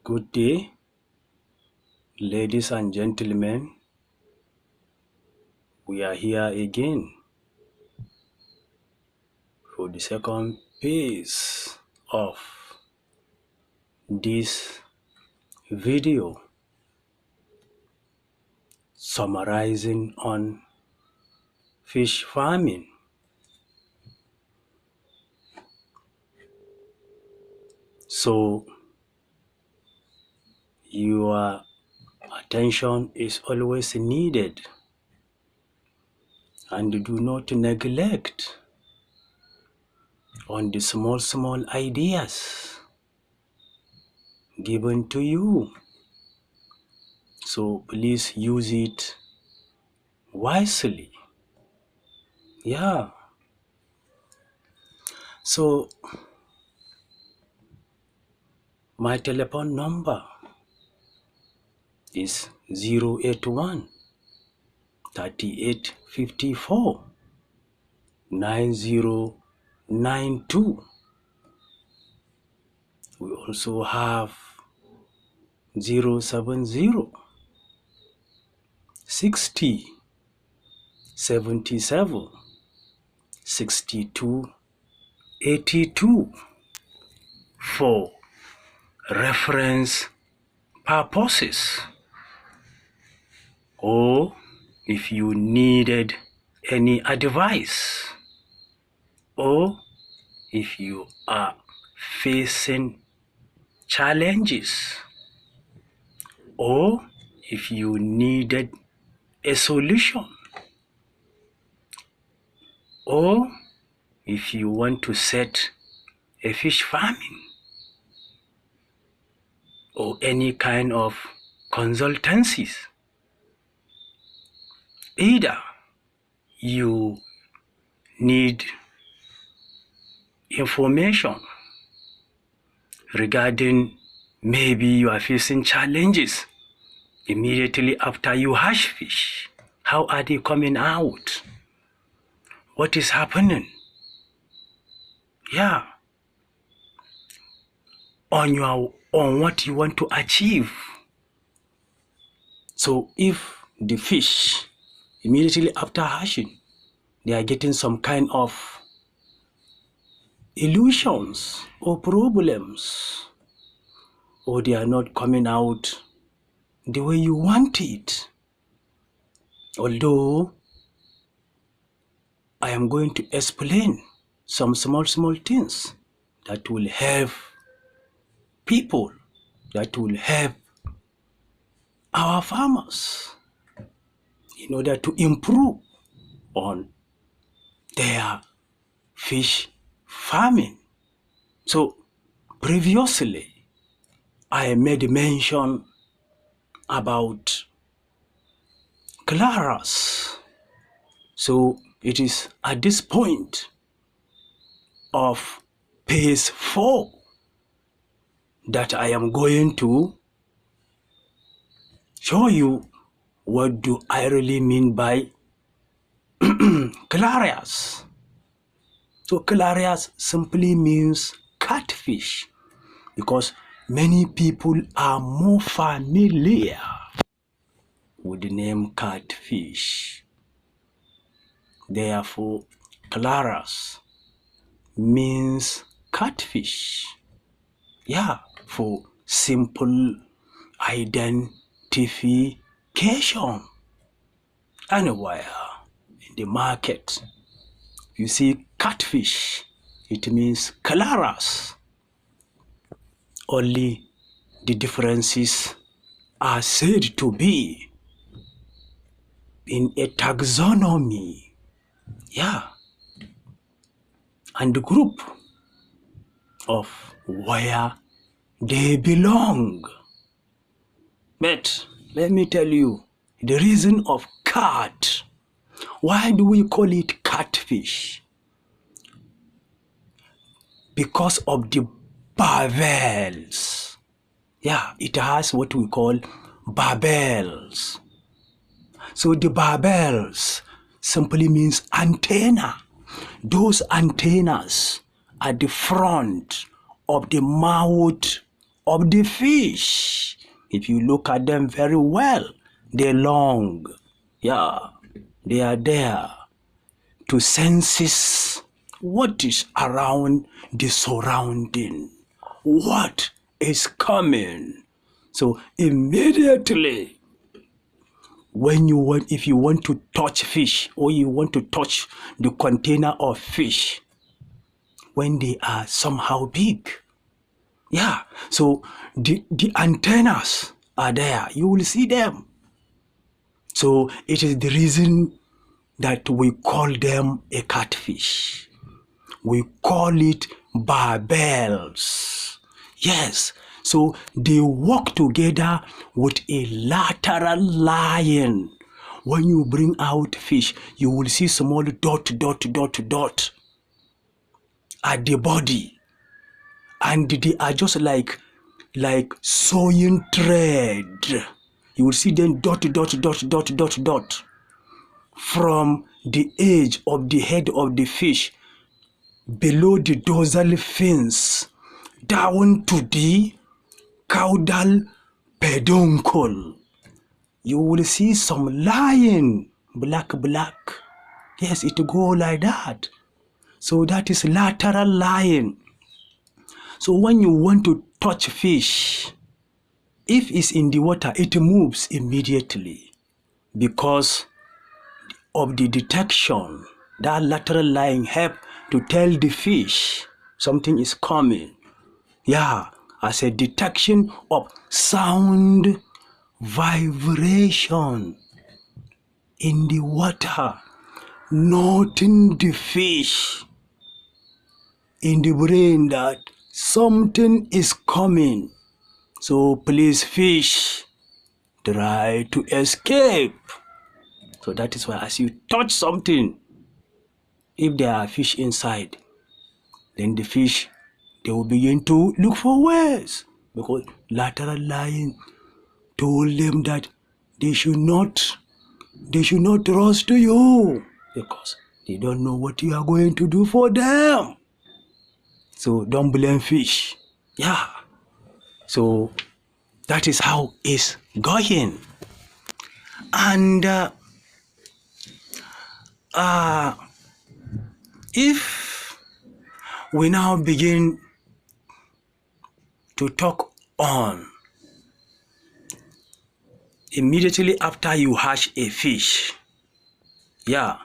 Good day, ladies and gentlemen. We are here again for the second piece of this video summarizing on fish farming. So your attention is always needed, and do not neglect on the small ideas given to you. So please use it wisely. Yeah. So my telephone number is 081 38 54 9092. We also have 070 60 77 62 82 for reference purposes, or if you needed any advice, or if you are facing challenges, or if you needed a solution, or if you want to set a fish farming or any kind of consultancies. Either you need information regarding maybe you are facing challenges immediately after you hatch fish. How are they coming out? What is happening? Yeah. On what you want to achieve. So if the fish immediately after hatching, they are getting some kind of illusions or problems, or they are not coming out the way you want it. Although I am going to explain some small things that will help people, that will help our farmers in order to improve on their fish farming. So previously, I made mention about Claras. So it is at this point of phase 4 that I am going to show you what do I really mean by Clarias. So Clarias simply means catfish, because many people are more familiar with the name catfish. Therefore, Clarias means catfish. Yeah, for simple identification. Anywhere in the market, you see catfish, it means Claras. Only the differences are said to be in a taxonomy. Yeah. And the group of where they belong. But let me tell you the reason of cat. Why do we call it catfish? Because of the barbels. Yeah, it has what we call barbels. So the barbels simply means antenna. Those antennas at the front of the mouth of the fish. If you look at them very well, they're long. Yeah, they are there to sense what is around the surrounding, what is coming. So immediately, if you want to touch fish or you want to touch the container of fish, when they are somehow big, yeah, so the antennas are there. You will see them. So it is the reason that we call them a catfish. We call it barbels. Yes, so they work together with a lateral line. When you bring out fish, you will see small dot at the body. And they are just like sewing thread. You will see them dot from the edge of the head of the fish below the dorsal fins down to the caudal peduncle. You will see some line black. Yes, it go like that. So that is lateral line. So when you want to touch fish, if it's in the water, it moves immediately because of the detection. That lateral line help to tell the fish something is coming. Yeah, as a detection of sound vibration in the water, noting the fish in the brain that something is coming. So please, fish, try to escape. So that is why as you touch something, if there are fish inside, then the fish, they will begin to look for ways, because lateral line told them that they should not rush to you because they don't know what you are going to do for them. So don't blame fish. Yeah. So that is how it's going. And if we now begin to talk on immediately after you hatch a fish, yeah,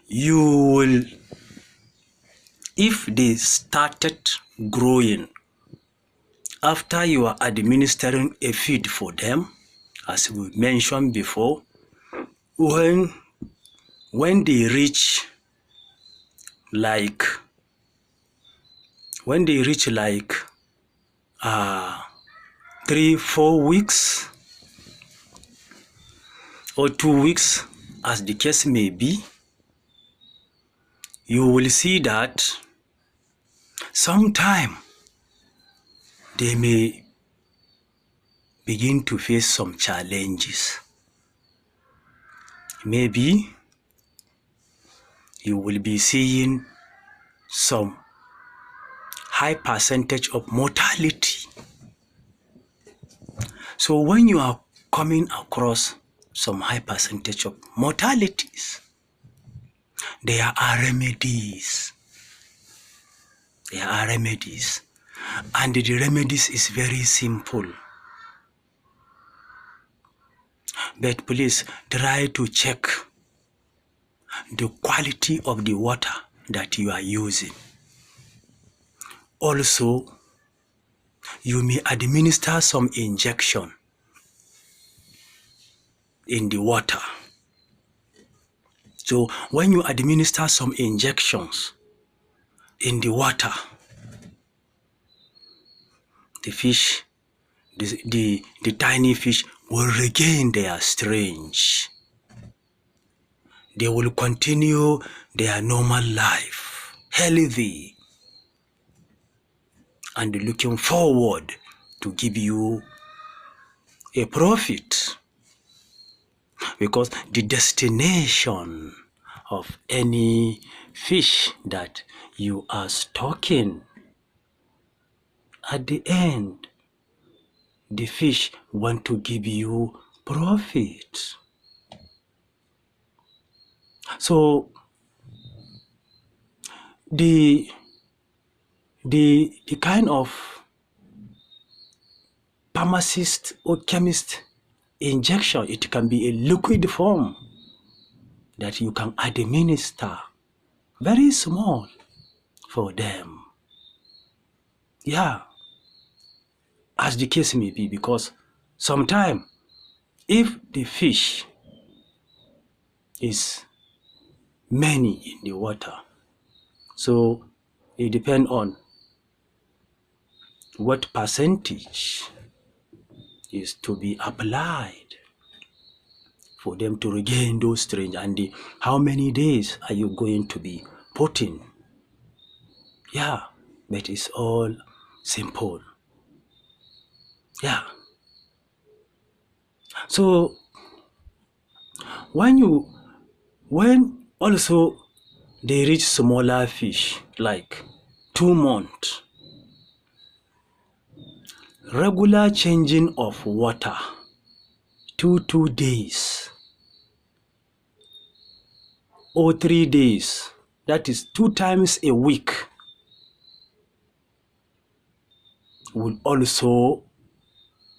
you will, if they started growing after you are administering a feed for them, as we mentioned before, when they reach like 3-4 weeks or 2 weeks, as the case may be, you will see that sometime they may begin to face some challenges. Maybe you will be seeing some high percentage of mortality. So when you are coming across some high percentage of mortalities, there are remedies. And the remedies is very simple. But please try to check the quality of the water that you are using. Also, you may administer some injection in the water. So when you administer some injections in the water, the fish, the tiny fish will regain their strength. They will continue their normal life, healthy, and looking forward to give you a profit. Because the destination of any fish that you are stocking at the end, the fish want to give you profit. So the kind of pharmacist or chemist injection, it can be a liquid form that you can administer, very small for them. Yeah, as the case may be, because sometimes if the fish is many in the water, so it depends on what percentage is to be applied for them to regain those strength, and how many days are you going to be putting. Yeah, but it's all simple. Yeah. So when also they reach smaller fish like 2 months, regular changing of water 2 days or 3 days, that is 2 times a week, will also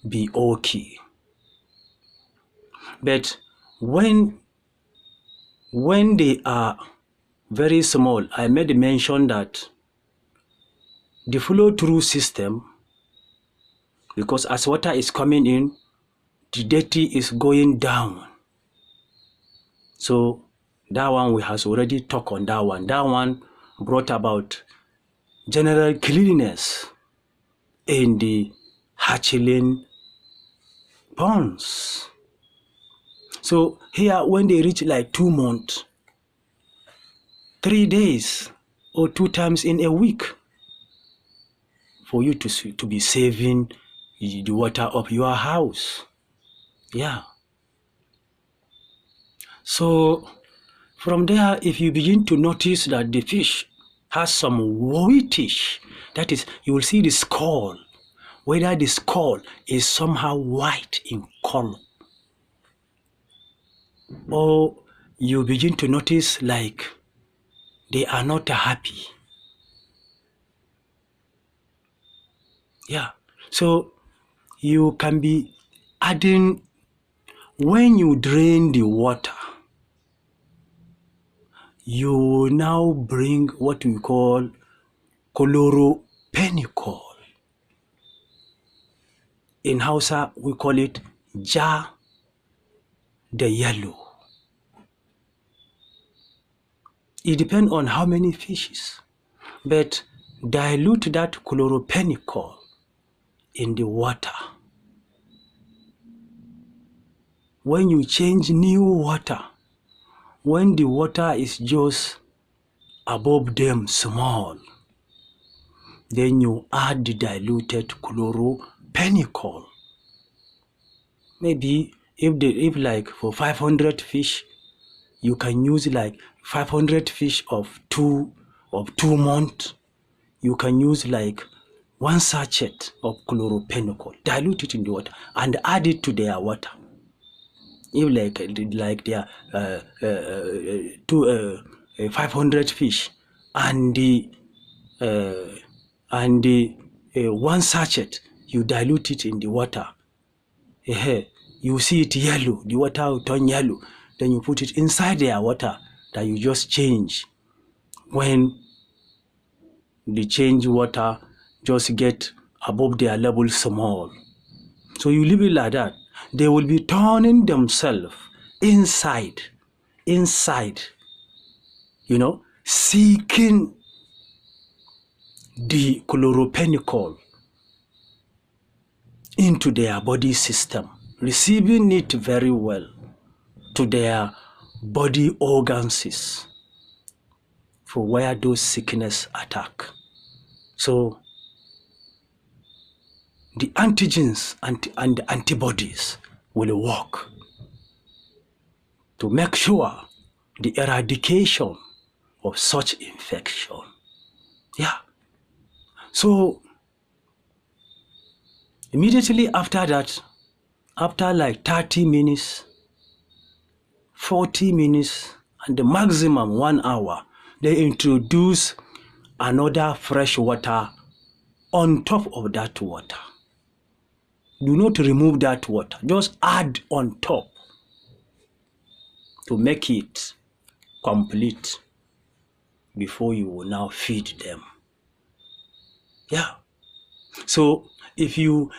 be okay. But when they are very small, I made mention that the flow through system, because as water is coming in, the dirty is going down. So that one we has already talked on that one. That one brought about general cleanliness in the hatchling ponds. So here when they reach like 2 months, 3 days or 2 times in a week, for you to be saving the water of your house. Yeah. So from there, if you begin to notice that the fish has some whitish, that is, you will see the skull, whether the skull is somehow white in color, or you begin to notice like they are not happy. Yeah. So you can be adding, when you drain the water, you now bring what we call chlorophenicol. In Hausa, we call it ja the yellow. It depends on how many fishes, but dilute that chlorophenicol in the water. When you change new water, when the water is just above them small, then you add the diluted chlorophenicol. Maybe if like for 500 fish, you can use like 500 fish of 2 months, you can use like 1 sachet of chlorophenicol, dilute it in the water and add it to their water. If like their 500 fish and the 1 sachet, you dilute it in the water. You see it yellow, the water will turn yellow. Then you put it inside their water that you just change. When the change water just get above their level small, so you leave it like that, they will be turning themselves inside, seeking the chlorophenicol into their body system, receiving it very well to their body organs for where those sickness attack. So the antigens and the antibodies will work to make sure the eradication of such infection. Yeah. So Immediately after that, after like 30 minutes, 40 minutes, and the maximum 1 hour, they introduce another fresh water on top of that water. Do not remove that water. Just add on top to make it complete before you will now feed them. Yeah. So if you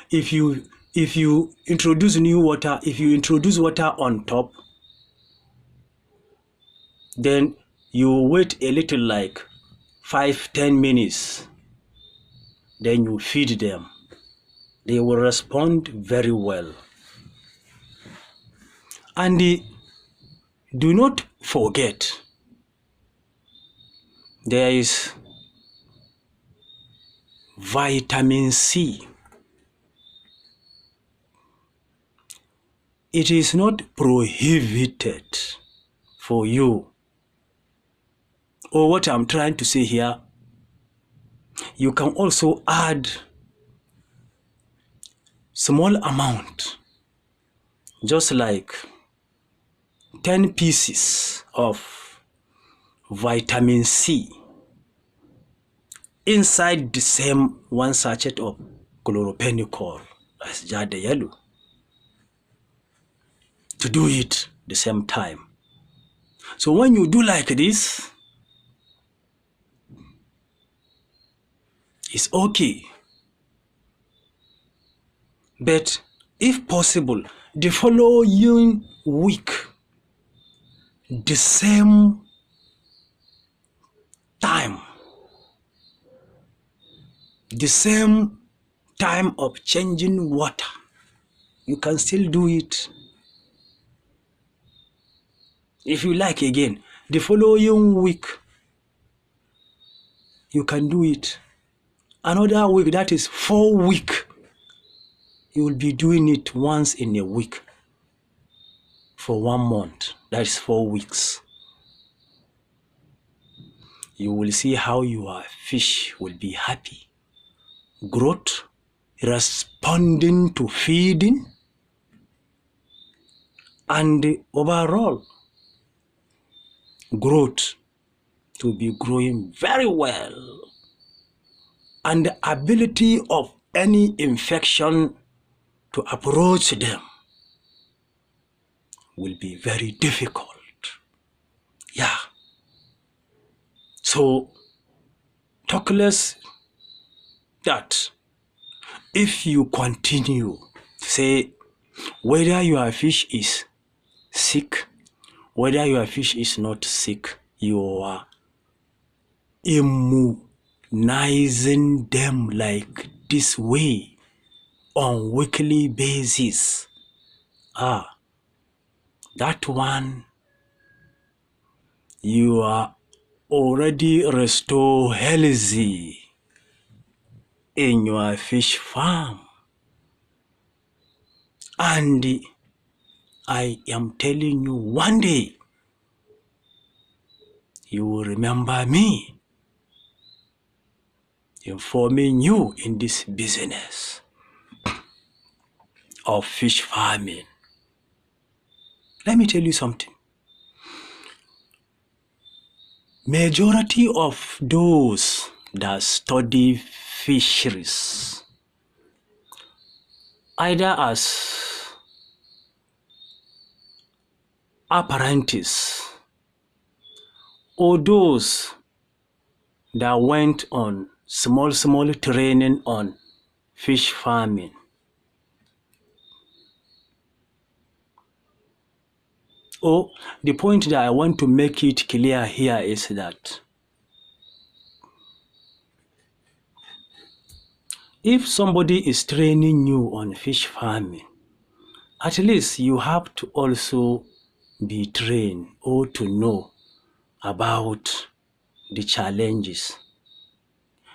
introduce new water, if you introduce water on top, then you wait a little, like 5-10 minutes, then you feed them. They will respond very well. And do not forget, there is vitamin C. It is not prohibited for you, or what I'm trying to say here, you can also add small amount, just like 10 pieces of vitamin C inside the same 1 sachet of chlorophenicol, as jade yellow, to do it the same time. So when you do like this, it's okay. But if possible, the following week, the same time, of changing water, you can still do it. If you like again, the following week, you can do it. Another week, that is 4 weeks, you will be doing it once in a week for 1 month. That is 4 weeks. You will see how your fish will be happy. Growth, responding to feeding, and overall growth to be growing very well. And the ability of any infection to approach them will be very difficult. Yeah. So, talk less that if you continue, say, whether your fish is sick, whether your fish is not sick, you are immunizing them like this way on weekly basis. That one, you are already restore healthy in your fish farm. And I am telling you, one day you will remember me informing you in this business of fish farming. Let me tell you something. Majority of those that study fisheries, either as apprentice or those that went on small training on fish farming, the point that I want to make it clear here is that if somebody is training you on fish farming, at least you have to also be trained or to know about the challenges,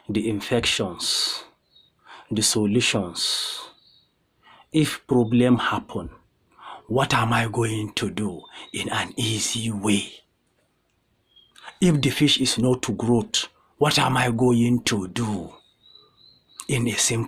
the infections, the solutions. If problem happen, what am I going to do in an easy way? If the fish is not to grow, what am I going to do in a simple